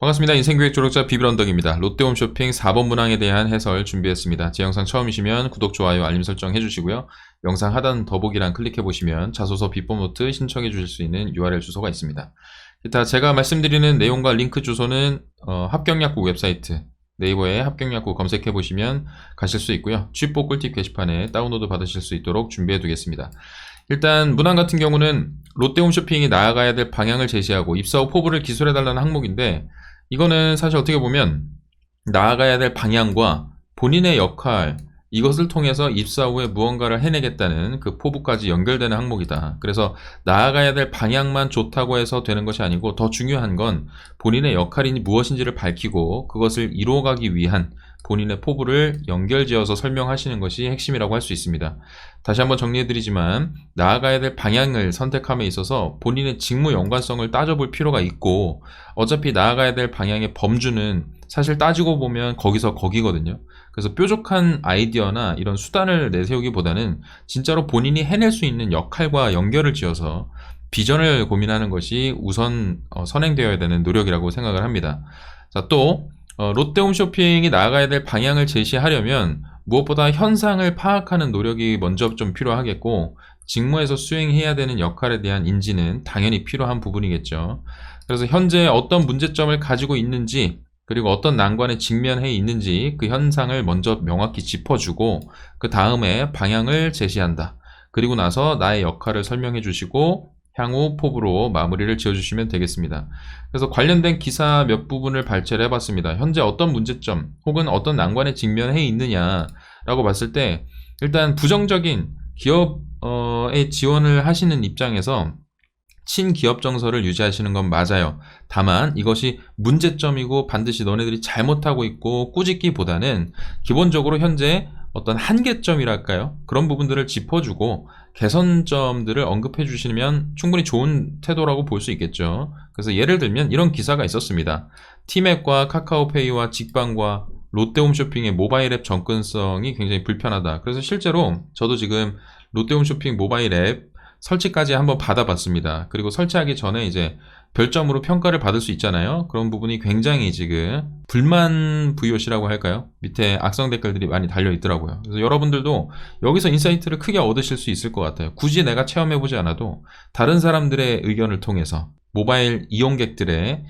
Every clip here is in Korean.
반갑습니다. 인생교육 졸업자 비비런덕입니다. 롯데홈쇼핑 4번 문항에 대한 해설 준비했습니다. 제 영상 처음이시면 구독, 좋아요, 알림 설정 해주시고요. 영상 하단 더보기란 클릭해보시면 자소서 비법 노트 신청해 주실 수 있는 URL 주소가 있습니다. 기타 제가 말씀드리는 내용과 링크 주소는 합격약국 웹사이트 네이버에 합격약국 검색해보시면 가실 수 있고요. 취입보 꿀팁 게시판에 다운로드 받으실 수 있도록 준비해 두겠습니다. 일단 문항 같은 경우는 롯데홈쇼핑이 나아가야 될 방향을 제시하고 입사 후 포부를 기술해달라는 항목인데, 이거는 사실 어떻게 보면 나아가야 될 방향과 본인의 역할, 이것을 통해서 입사 후에 무언가를 해내겠다는 그 포부까지 연결되는 항목이다. 그래서 나아가야 될 방향만 좋다고 해서 되는 것이 아니고, 더 중요한 건 본인의 역할이 무엇인지를 밝히고 그것을 이루어가기 위한 본인의 포부를 연결지어서 설명하시는 것이 핵심이라고 할 수 있습니다. 다시 한번 정리해드리지만, 나아가야 될 방향을 선택함에 있어서 본인의 직무 연관성을 따져볼 필요가 있고, 어차피 나아가야 될 방향의 범주는 사실 따지고 보면 거기서 거기거든요. 그래서 뾰족한 아이디어나 이런 수단을 내세우기보다는 진짜로 본인이 해낼 수 있는 역할과 연결을 지어서 비전을 고민하는 것이 우선 선행되어야 되는 노력이라고 생각을 합니다. 자, 또 롯데홈쇼핑이 나아가야 될 방향을 제시하려면 무엇보다 현상을 파악하는 노력이 먼저 좀 필요하겠고, 직무에서 수행해야 되는 역할에 대한 인지는 당연히 필요한 부분이겠죠. 그래서 현재 어떤 문제점을 가지고 있는지, 그리고 어떤 난관에 직면해 있는지 그 현상을 먼저 명확히 짚어주고 그 다음에 방향을 제시한다. 그리고 나서 나의 역할을 설명해 주시고 향후 포부로 마무리를 지어주시면 되겠습니다. 그래서 관련된 기사 몇 부분을 발췌를 해봤습니다. 현재 어떤 문제점 혹은 어떤 난관에 직면해 있느냐라고 봤을 때, 일단 부정적인 기업에 지원을 하시는 입장에서 친기업 정서를 유지하시는 건 맞아요. 다만 이것이 문제점이고 반드시 너네들이 잘못하고 있고 꾸짖기보다는 기본적으로 현재 어떤 한계점이랄까요? 그런 부분들을 짚어주고 개선점들을 언급해 주시면 충분히 좋은 태도라고 볼 수 있겠죠. 그래서 예를 들면 이런 기사가 있었습니다. 티맵과 카카오페이와 직방과 롯데홈쇼핑의 모바일 앱 접근성이 굉장히 불편하다. 그래서 실제로 저도 지금 롯데홈쇼핑 모바일 앱 설치까지 한번 받아봤습니다. 그리고 설치하기 전에 이제 별점으로 평가를 받을 수 있잖아요. 그런 부분이 굉장히 지금 불만 VOC라고 할까요? 밑에 악성 댓글들이 많이 달려 있더라고요. 그래서 여러분들도 여기서 인사이트를 크게 얻으실 수 있을 것 같아요. 굳이 내가 체험해보지 않아도 다른 사람들의 의견을 통해서 모바일 이용객들의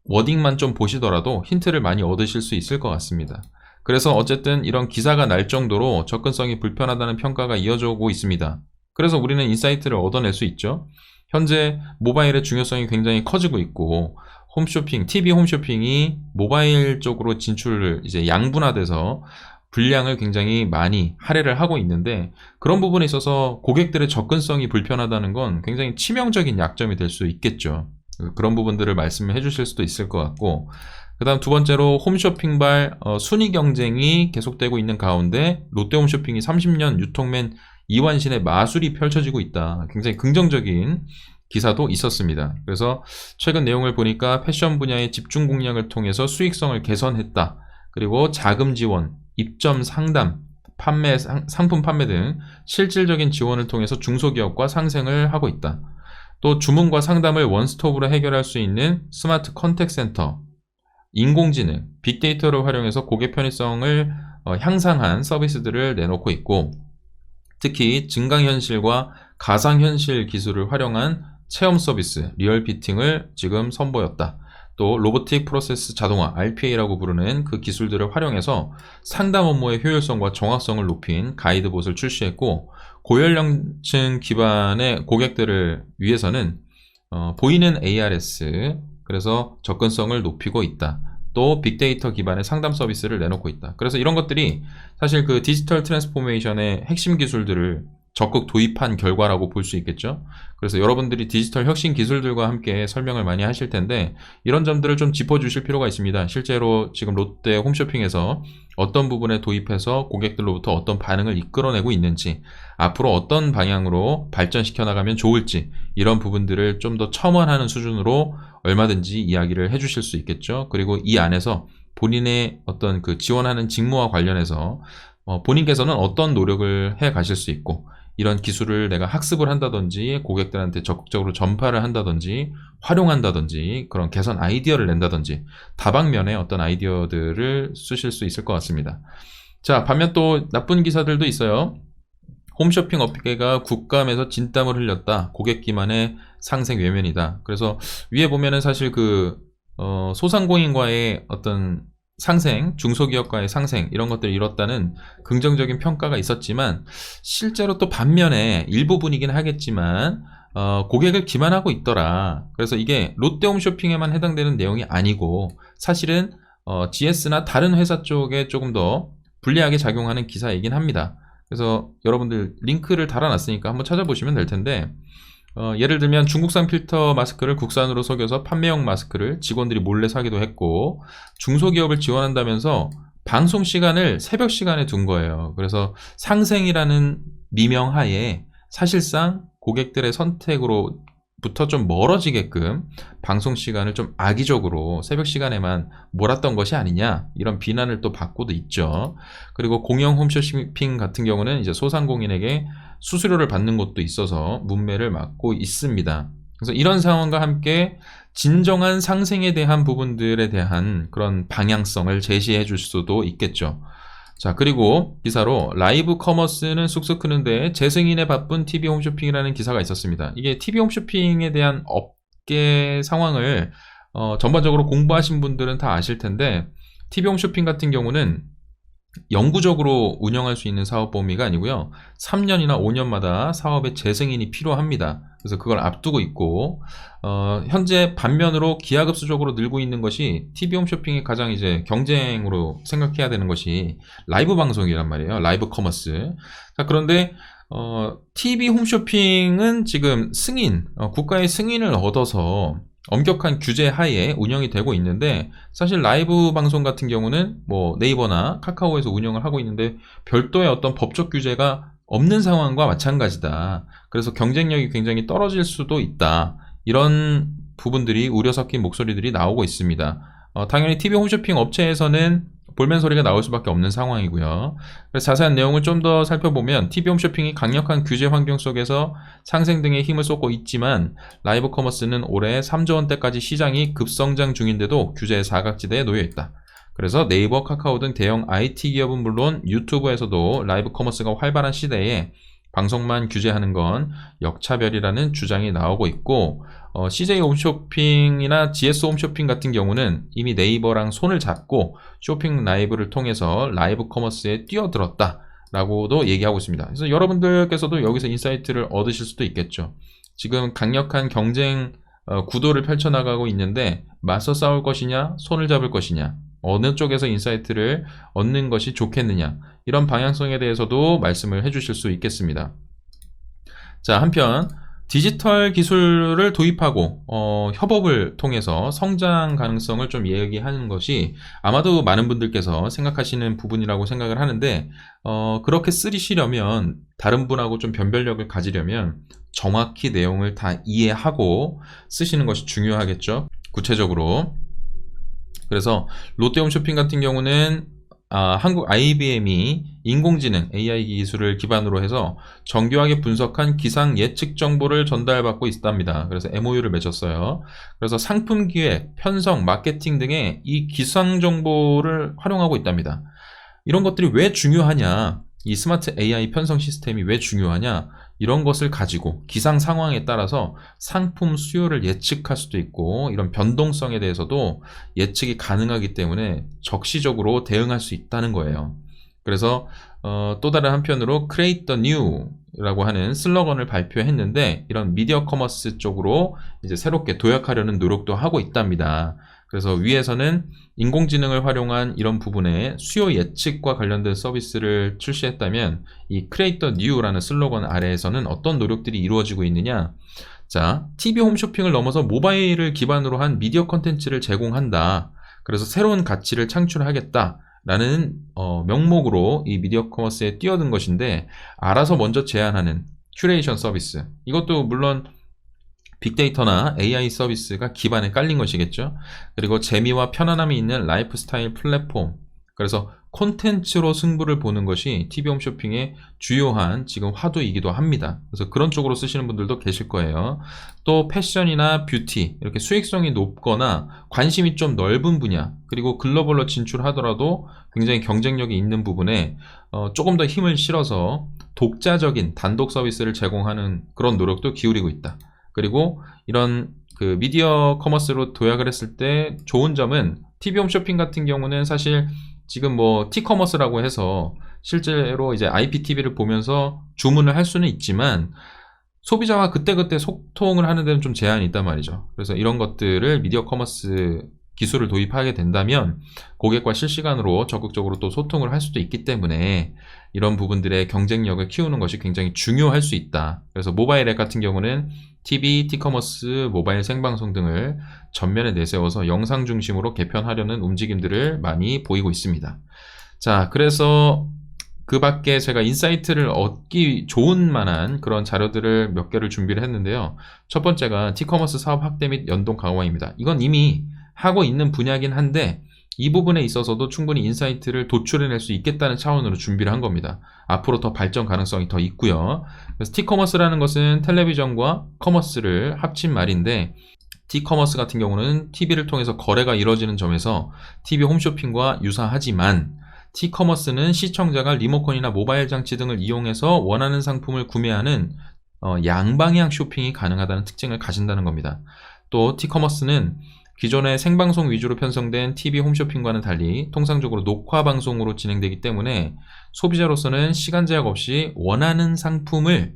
워딩만 좀 보시더라도 힌트를 많이 얻으실 수 있을 것 같습니다. 그래서 어쨌든 이런 기사가 날 정도로 접근성이 불편하다는 평가가 이어져 오고 있습니다. 그래서 우리는 인사이트를 얻어낼 수 있죠. 현재 모바일의 중요성이 굉장히 커지고 있고, 홈쇼핑, TV 홈쇼핑이 모바일 쪽으로 진출을 이제 양분화돼서 분량을 굉장히 많이 할애를 하고 있는데, 그런 부분에 있어서 고객들의 접근성이 불편하다는 건 굉장히 치명적인 약점이 될 수 있겠죠. 그런 부분들을 말씀을 해주실 수도 있을 것 같고, 그 다음 두 번째로 홈쇼핑발 순위 경쟁이 계속되고 있는 가운데 롯데홈쇼핑이 30년 유통맨 이완신의 마술이 펼쳐지고 있다. 굉장히 긍정적인 기사도 있었습니다. 그래서 최근 내용을 보니까 패션 분야의 집중 공략을 통해서 수익성을 개선했다. 그리고 자금 지원, 입점 상담, 판매, 상품 판매 등 실질적인 지원을 통해서 중소기업과 상생을 하고 있다. 또 주문과 상담을 원스톱으로 해결할 수 있는 스마트 컨택 센터, 인공지능, 빅데이터를 활용해서 고객 편의성을 향상한 서비스들을 내놓고 있고, 특히 증강현실과 가상현실 기술을 활용한 체험 서비스, 리얼피팅을 지금 선보였다. 또 로보틱 프로세스 자동화, RPA라고 부르는 그 기술들을 활용해서 상담 업무의 효율성과 정확성을 높인 가이드봇을 출시했고, 고연령층 기반의 고객들을 위해서는 보이는 ARS, 그래서 접근성을 높이고 있다. 또 빅데이터 기반의 상담 서비스를 내놓고 있다. 그래서 이런 것들이 사실 그 디지털 트랜스포메이션의 핵심 기술들을 적극 도입한 결과라고 볼 수 있겠죠. 그래서 여러분들이 디지털 혁신 기술들과 함께 설명을 많이 하실 텐데, 이런 점들을 좀 짚어주실 필요가 있습니다. 실제로 지금 롯데 홈쇼핑에서 어떤 부분에 도입해서 고객들로부터 어떤 반응을 이끌어내고 있는지, 앞으로 어떤 방향으로 발전시켜 나가면 좋을지, 이런 부분들을 좀 더 첨언하는 수준으로 얼마든지 이야기를 해주실 수 있겠죠. 그리고 이 안에서 본인의 어떤 그 지원하는 직무와 관련해서 본인께서는 어떤 노력을 해 가실 수 있고, 이런 기술을 내가 학습을 한다든지 고객들한테 적극적으로 전파를 한다든지 활용한다든지 그런 개선 아이디어를 낸다든지 다방면의 어떤 아이디어들을 쓰실 수 있을 것 같습니다. 자, 반면 또 나쁜 기사들도 있어요. 홈쇼핑 업계가 국감에서 진땀을 흘렸다. 고객 기만의 상생 외면이다. 그래서 위에 보면은 사실 소상공인과의 어떤 상생, 중소기업과의 상생 이런 것들을 이뤘다는 긍정적인 평가가 있었지만 실제로 또 반면에 일부분이긴 하겠지만 고객을 기만하고 있더라. 그래서 이게 롯데홈쇼핑에만 해당되는 내용이 아니고 사실은 GS나 다른 회사 쪽에 조금 더 불리하게 작용하는 기사이긴 합니다. 그래서 여러분들 링크를 달아놨으니까 한번 찾아보시면 될 텐데 예를 들면 중국산 필터 마스크를 국산으로 속여서 판매용 마스크를 직원들이 몰래 사기도 했고 중소기업을 지원한다면서 방송 시간을 새벽 시간에 둔 거예요. 그래서 상생이라는 미명하에 사실상 고객들의 선택으로부터 좀 멀어지게끔 방송 시간을 좀 악의적으로 새벽 시간에만 몰았던 것이 아니냐 이런 비난을 또 받고도 있죠. 그리고 공영 홈쇼핑 같은 경우는 이제 소상공인에게 수수료를 받는 곳도 있어서 문매를 맡고 있습니다. 그래서 이런 상황과 함께 진정한 상생에 대한 부분들에 대한 그런 방향성을 제시해 줄 수도 있겠죠. 자, 그리고 기사로 라이브 커머스는 쑥쑥 크는데 재승인에 바쁜 TV 홈쇼핑이라는 기사가 있었습니다. 이게 TV 홈쇼핑에 대한 업계 상황을 전반적으로 공부하신 분들은 다 아실 텐데 TV 홈쇼핑 같은 경우는 영구적으로 운영할 수 있는 사업 범위가 아니고요. 3년이나 5년마다 사업의 재승인이 필요합니다. 그래서 그걸 앞두고 있고 현재 반면으로 기하급수적으로 늘고 있는 것이 TV 홈쇼핑이 가장 이제 경쟁으로 생각해야 되는 것이 라이브 방송이란 말이에요. 라이브 커머스. 자, 그런데 TV 홈쇼핑은 지금 국가의 승인을 얻어서 엄격한 규제 하에 운영이 되고 있는데 사실 라이브 방송 같은 경우는 뭐 네이버나 카카오에서 운영을 하고 있는데 별도의 어떤 법적 규제가 없는 상황과 마찬가지다. 그래서 경쟁력이 굉장히 떨어질 수도 있다. 이런 부분들이 우려 섞인 목소리들이 나오고 있습니다. 당연히 TV 홈쇼핑 업체에서는 볼멘 소리가 나올 수밖에 없는 상황이고요. 그래서 자세한 내용을 좀 더 살펴보면 TV 홈쇼핑이 강력한 규제 환경 속에서 상생 등에 힘을 쏟고 있지만 라이브 커머스는 올해 3조 원대까지 시장이 급성장 중인데도 규제의 사각지대에 놓여 있다. 그래서 네이버, 카카오 등 대형 IT 기업은 물론 유튜브에서도 라이브 커머스가 활발한 시대에 방송만 규제하는 건 역차별이라는 주장이 나오고 있고 CJ 홈쇼핑이나 GS 홈쇼핑 같은 경우는 이미 네이버랑 손을 잡고 쇼핑 라이브를 통해서 라이브 커머스에 뛰어들었다 라고도 얘기하고 있습니다. 그래서 여러분들께서도 여기서 인사이트를 얻으실 수도 있겠죠. 지금 강력한 경쟁 구도를 펼쳐나가고 있는데 맞서 싸울 것이냐 손을 잡을 것이냐 어느 쪽에서 인사이트를 얻는 것이 좋겠느냐 이런 방향성에 대해서도 말씀을 해주실 수 있겠습니다. 자, 한편 디지털 기술을 도입하고 협업을 통해서 성장 가능성을 좀 얘기하는 것이 아마도 많은 분들께서 생각하시는 부분이라고 생각을 하는데 그렇게 쓰시려면 다른 분하고 좀 변별력을 가지려면 정확히 내용을 다 이해하고 쓰시는 것이 중요하겠죠. 구체적으로 그래서 롯데홈쇼핑 같은 경우는 한국 IBM이 인공지능 AI 기술을 기반으로 해서 정교하게 분석한 기상 예측 정보를 전달받고 있답니다. 그래서 MOU를 맺었어요. 그래서 상품 기획, 편성, 마케팅 등의 이 기상 정보를 활용하고 있답니다. 이런 것들이 왜 중요하냐? 이 스마트 AI 편성 시스템이 왜 중요하냐? 이런 것을 가지고 기상 상황에 따라서 상품 수요를 예측할 수도 있고 이런 변동성에 대해서도 예측이 가능하기 때문에 적시적으로 대응할 수 있다는 거예요. 그래서 또 다른 한편으로 Create the New라고 하는 슬로건을 발표했는데 이런 미디어 커머스 쪽으로 이제 새롭게 도약하려는 노력도 하고 있답니다. 그래서 위에서는 인공지능을 활용한 이런 부분에 수요 예측과 관련된 서비스를 출시했다면 이 Create the New라는 슬로건 아래에서는 어떤 노력들이 이루어지고 있느냐. 자, TV 홈쇼핑을 넘어서 모바일을 기반으로 한 미디어 컨텐츠를 제공한다. 그래서 새로운 가치를 창출하겠다. 라는 명목으로 이 미디어 커머스에 뛰어든 것인데 알아서 먼저 제안하는 큐레이션 서비스. 이것도 물론 빅데이터나 AI 서비스가 기반에 깔린 것이겠죠. 그리고 재미와 편안함이 있는 라이프스타일 플랫폼. 그래서 콘텐츠로 승부를 보는 것이 TV 홈쇼핑의 주요한 지금 화두이기도 합니다. 그래서 그런 쪽으로 쓰시는 분들도 계실 거예요. 또 패션이나 뷰티, 이렇게 수익성이 높거나 관심이 좀 넓은 분야, 그리고 글로벌로 진출하더라도 굉장히 경쟁력이 있는 부분에 조금 더 힘을 실어서 독자적인 단독 서비스를 제공하는 그런 노력도 기울이고 있다. 그리고 이런 그 미디어 커머스로 도약을 했을 때 좋은 점은 TV 홈쇼핑 같은 경우는 사실 지금 뭐 T커머스라고 해서 실제로 이제 IPTV를 보면서 주문을 할 수는 있지만 소비자와 그때그때 소통을 하는 데는 좀 제한이 있단 말이죠. 그래서 이런 것들을 미디어 커머스 기술을 도입하게 된다면 고객과 실시간으로 적극적으로 또 소통을 할 수도 있기 때문에 이런 부분들의 경쟁력을 키우는 것이 굉장히 중요할 수 있다. 그래서 모바일 앱 같은 경우는 TV, T커머스, 모바일 생방송 등을 전면에 내세워서 영상 중심으로 개편하려는 움직임들을 많이 보이고 있습니다. 자, 그래서 그 밖에 제가 인사이트를 얻기 좋은 만한 그런 자료들을 몇 개를 준비를 했는데요. 첫 번째가 T커머스 사업 확대 및 연동 강화입니다. 이건 이미 하고 있는 분야긴 한데 이 부분에 있어서도 충분히 인사이트를 도출해낼 수 있겠다는 차원으로 준비를 한 겁니다. 앞으로 더 발전 가능성이 더 있고요. 그래서 T커머스라는 것은 텔레비전과 커머스를 합친 말인데 T커머스 같은 경우는 TV를 통해서 거래가 이루어지는 점에서 TV 홈쇼핑과 유사하지만 T커머스는 시청자가 리모컨이나 모바일 장치 등을 이용해서 원하는 상품을 구매하는 양방향 쇼핑이 가능하다는 특징을 가진다는 겁니다. 또 T커머스는 기존의 생방송 위주로 편성된 TV 홈쇼핑과는 달리 통상적으로 녹화 방송으로 진행되기 때문에 소비자로서는 시간 제약 없이 원하는 상품을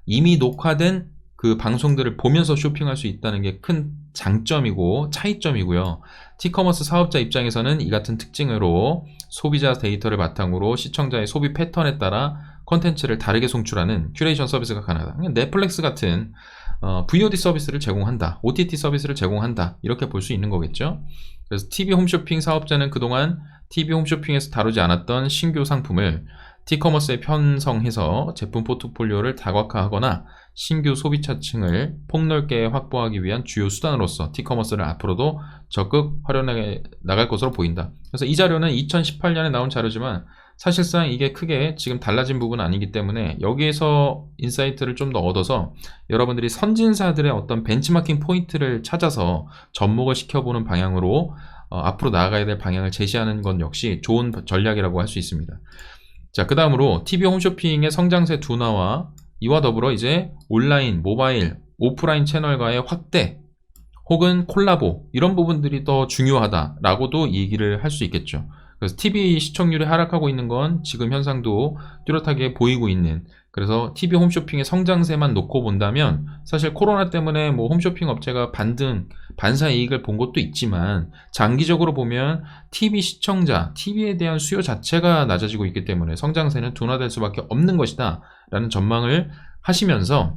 이미 녹화된 그 방송들을 보면서 쇼핑할 수 있다는 게 큰 장점이고 차이점이고요. T커머스 사업자 입장에서는 이 같은 특징으로 소비자 데이터를 바탕으로 시청자의 소비 패턴에 따라 콘텐츠를 다르게 송출하는 큐레이션 서비스가 가능하다. 넷플릭스 같은 VOD 서비스를 제공한다, OTT 서비스를 제공한다, 이렇게 볼 수 있는 거겠죠. 그래서 TV 홈쇼핑 사업자는 그동안 TV 홈쇼핑에서 다루지 않았던 신규 상품을 T커머스에 편성해서 제품 포트폴리오를 다각화하거나 신규 소비자층을 폭넓게 확보하기 위한 주요 수단으로서 T커머스를 앞으로도 적극 활용해 나갈 것으로 보인다. 그래서 이 자료는 2018년에 나온 자료지만 사실상 이게 크게 지금 달라진 부분은 아니기 때문에 여기에서 인사이트를 좀 더 얻어서 여러분들이 선진사들의 어떤 벤치마킹 포인트를 찾아서 접목을 시켜보는 방향으로 앞으로 나아가야 될 방향을 제시하는 건 역시 좋은 전략이라고 할 수 있습니다. 자, 그 다음으로 TV 홈쇼핑의 성장세 둔화와 이와 더불어 이제 온라인, 모바일, 오프라인 채널과의 확대 혹은 콜라보, 이런 부분들이 더 중요하다라고도 얘기를 할 수 있겠죠. 그래서 TV 시청률이 하락하고 있는 건 지금 현상도 뚜렷하게 보이고 있는, 그래서 TV 홈쇼핑의 성장세만 놓고 본다면 사실 코로나 때문에 뭐 홈쇼핑 업체가 반사 이익을 본 것도 있지만 장기적으로 보면 TV 시청자, TV에 대한 수요 자체가 낮아지고 있기 때문에 성장세는 둔화될 수밖에 없는 것이다 라는 전망을 하시면서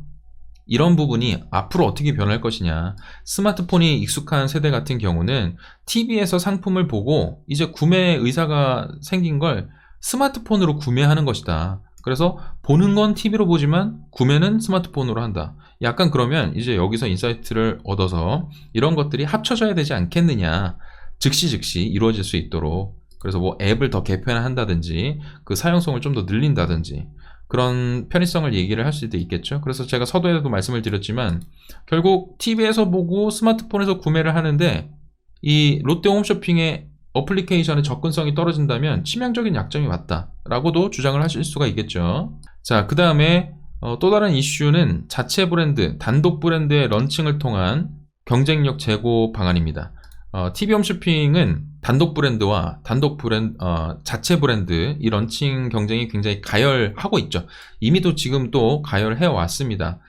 이런 부분이 앞으로 어떻게 변할 것이냐, 스마트폰이 익숙한 세대 같은 경우는 TV에서 상품을 보고 이제 구매 의사가 생긴 걸 스마트폰으로 구매하는 것이다. 그래서 보는 건 TV로 보지만 구매는 스마트폰으로 한다. 약간 그러면 이제 여기서 인사이트를 얻어서 이런 것들이 합쳐져야 되지 않겠느냐, 즉시 이루어질 수 있도록. 그래서 뭐 앱을 더 개편한다든지 그 사용성을 좀 더 늘린다든지 그런 편의성을 얘기를 할 수도 있겠죠. 그래서 제가 서두에도 말씀을 드렸지만 결국 TV에서 보고 스마트폰에서 구매를 하는데 이 롯데 홈쇼핑의 어플리케이션의 접근성이 떨어진다면 치명적인 약점이 맞다라고도 주장을 하실 수가 있겠죠. 자, 그 다음에 또 다른 이슈는 자체 브랜드, 단독 브랜드의 런칭을 통한 경쟁력 제고 방안입니다. TV 홈쇼핑은 단독 브랜드와 자체 브랜드 이 런칭 경쟁이 굉장히 가열하고 있죠. 이미도 지금 또 가열해 왔습니다.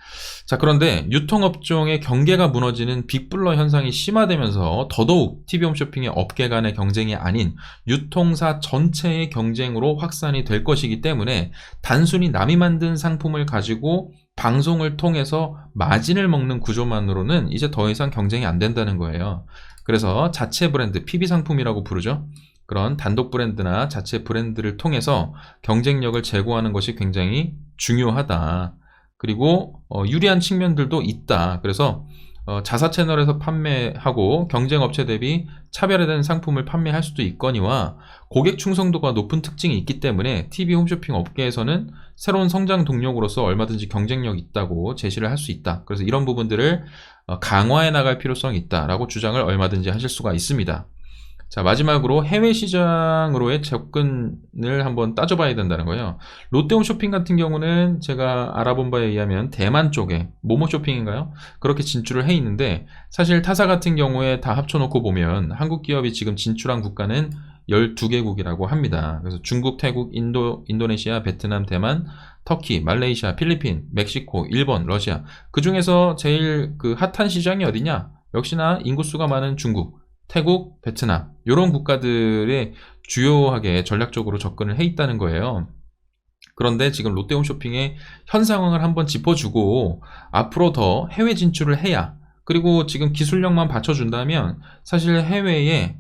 자, 그런데 유통업종의 경계가 무너지는 빅블러 현상이 심화되면서 더더욱 TV 홈쇼핑의 업계 간의 경쟁이 아닌 유통사 전체의 경쟁으로 확산이 될 것이기 때문에 단순히 남이 만든 상품을 가지고 방송을 통해서 마진을 먹는 구조만으로는 이제 더 이상 경쟁이 안 된다는 거예요. 그래서 자체 브랜드, PB 상품이라고 부르죠. 그런 단독 브랜드나 자체 브랜드를 통해서 경쟁력을 제고하는 것이 굉장히 중요하다. 그리고 유리한 측면들도 있다. 그래서 자사 채널에서 판매하고 경쟁 업체 대비 차별화된 상품을 판매할 수도 있거니와 고객 충성도가 높은 특징이 있기 때문에 TV 홈쇼핑 업계에서는 새로운 성장 동력으로서 얼마든지 경쟁력이 있다고 제시를 할 수 있다. 그래서 이런 부분들을 강화해 나갈 필요성이 있다라고 주장을 얼마든지 하실 수가 있습니다. 자, 마지막으로 해외 시장으로의 접근을 한번 따져봐야 된다는 거예요. 롯데홈쇼핑 같은 경우는 제가 알아본 바에 의하면 대만 쪽에 모모쇼핑인가요? 그렇게 진출을 해 있는데, 사실 타사 같은 경우에 다 합쳐놓고 보면 한국 기업이 지금 진출한 국가는 12개국이라고 합니다. 그래서 중국, 태국, 인도네시아, 베트남, 대만, 터키, 말레이시아, 필리핀, 멕시코, 일본, 러시아. 그 중에서 제일 그 핫한 시장이 어디냐? 역시나 인구수가 많은 중국, 태국, 베트남 이런 국가들에 주요하게 전략적으로 접근을 해 있다는 거예요. 그런데 지금 롯데홈쇼핑의 현 상황을 한번 짚어주고 앞으로 더 해외 진출을 해야, 그리고 지금 기술력만 받쳐준다면 사실 해외에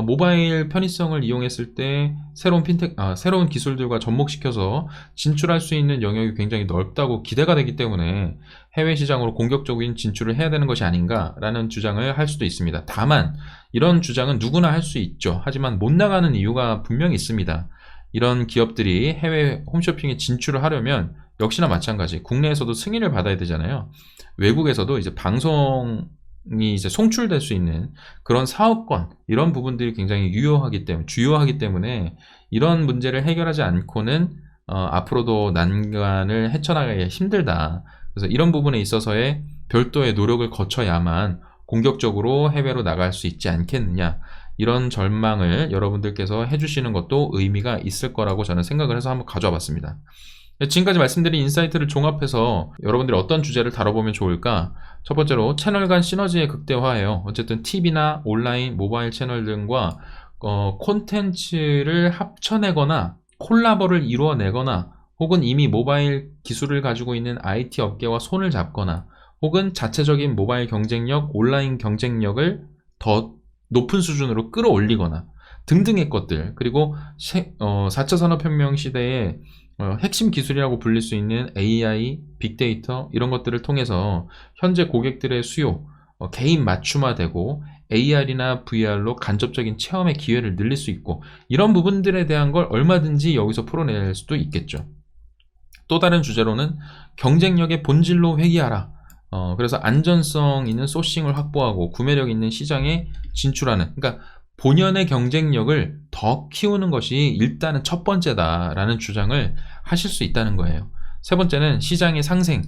모바일 편의성을 이용했을 때 새로운 기술들과 접목시켜서 진출할 수 있는 영역이 굉장히 넓다고 기대가 되기 때문에 해외 시장으로 공격적인 진출을 해야 되는 것이 아닌가라는 주장을 할 수도 있습니다. 다만 이런 주장은 누구나 할 수 있죠. 하지만 못 나가는 이유가 분명히 있습니다. 이런 기업들이 해외 홈쇼핑에 진출을 하려면 역시나 마찬가지 국내에서도 승인을 받아야 되잖아요. 외국에서도 이제 방송이 이제 송출될 수 있는 그런 사업권, 이런 부분들이 굉장히 주요하기 때문에 이런 문제를 해결하지 않고는 앞으로도 난관을 헤쳐나가기가 힘들다. 그래서 이런 부분에 있어서의 별도의 노력을 거쳐야만 공격적으로 해외로 나갈 수 있지 않겠느냐, 이런 전망을 여러분들께서 해주시는 것도 의미가 있을 거라고 저는 생각을 해서 한번 가져와 봤습니다. 지금까지 말씀드린 인사이트를 종합해서 여러분들이 어떤 주제를 다뤄보면 좋을까? 첫 번째로 채널 간 시너지의 극대화예요. 어쨌든 TV나 온라인, 모바일 채널 등과 콘텐츠를 합쳐내거나 콜라보를 이루어내거나, 혹은 이미 모바일 기술을 가지고 있는 IT 업계와 손을 잡거나, 혹은 자체적인 모바일 경쟁력, 온라인 경쟁력을 더 높은 수준으로 끌어올리거나 등등의 것들, 그리고 4차 산업혁명 시대에 핵심 기술이라고 불릴 수 있는 AI, 빅데이터 이런 것들을 통해서 현재 고객들의 수요, 개인 맞춤화되고 AR이나 VR로 간접적인 체험의 기회를 늘릴 수 있고, 이런 부분들에 대한 걸 얼마든지 여기서 풀어낼 수도 있겠죠. 또 다른 주제로는 경쟁력의 본질로 회귀하라. 그래서 안전성 있는 소싱을 확보하고 구매력 있는 시장에 진출하는, 그러니까 본연의 경쟁력을 더 키우는 것이 일단은 첫 번째다라는 주장을 하실 수 있다는 거예요. 세 번째는 시장의 상생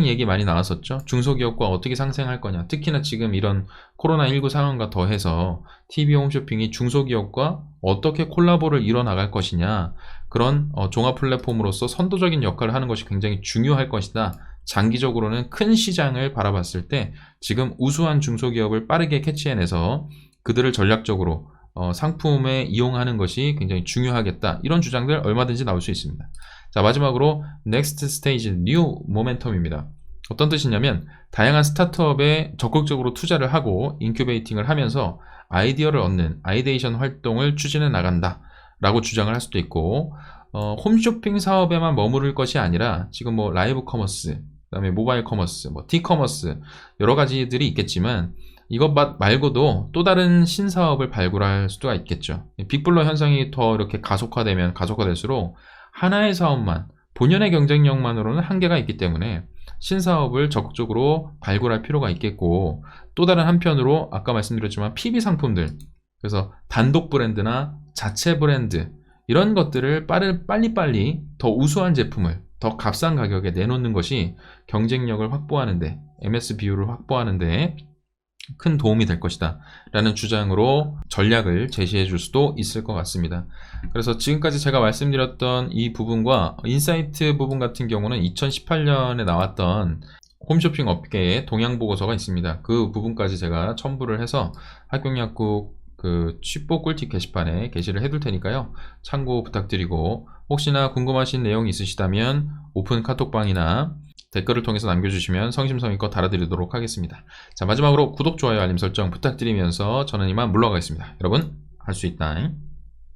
얘기 많이 나왔었죠. 중소기업과 어떻게 상생할 거냐. 특히나 지금 이런 코로나19 상황과 더해서 TV 홈쇼핑이 중소기업과 어떻게 콜라보를 이뤄나갈 것이냐, 그런 종합 플랫폼으로서 선도적인 역할을 하는 것이 굉장히 중요할 것이다. 장기적으로는 큰 시장을 바라봤을 때 지금 우수한 중소기업을 빠르게 캐치해내서 그들을 전략적으로 상품에 이용하는 것이 굉장히 중요하겠다. 이런 주장들 얼마든지 나올 수 있습니다. 자, 마지막으로 넥스트 스테이지 뉴 모멘텀입니다. 어떤 뜻이냐면 다양한 스타트업에 적극적으로 투자를 하고 인큐베이팅을 하면서 아이디어를 얻는 아이데이션 활동을 추진해 나간다 라고 주장을 할 수도 있고, 홈쇼핑 사업에만 머무를 것이 아니라 지금 뭐 라이브 커머스, 그 다음에 모바일 커머스, 뭐 디커머스 여러 가지들이 있겠지만 이것 말고도 또 다른 신사업을 발굴할 수가 있겠죠. 빅블러 현상이 더 이렇게 가속화될수록 하나의 사업만, 본연의 경쟁력만으로는 한계가 있기 때문에 신사업을 적극적으로 발굴할 필요가 있겠고, 또 다른 한편으로 아까 말씀드렸지만 PB 상품들, 그래서 단독 브랜드나 자체 브랜드 이런 것들을 빨리빨리 더 우수한 제품을 더 값싼 가격에 내놓는 것이 경쟁력을 확보하는데, MS 비율을 확보하는데 큰 도움이 될 것이다 라는 주장으로 전략을 제시해 줄 수도 있을 것 같습니다. 그래서 지금까지 제가 말씀드렸던 이 부분과 인사이트 부분 같은 경우는 2018년에 나왔던 홈쇼핑 업계의 동향 보고서가 있습니다. 그 부분까지 제가 첨부를 해서 학경약국 취뽀 꿀팁 게시판에 게시를 해둘 테니까요, 참고 부탁드리고, 혹시나 궁금하신 내용이 있으시다면 오픈 카톡방이나 댓글을 통해서 남겨주시면 성심성의껏 달아드리도록 하겠습니다. 자, 마지막으로 구독, 좋아요, 알림 설정 부탁드리면서 저는 이만 물러가겠습니다. 여러분, 할 수 있다.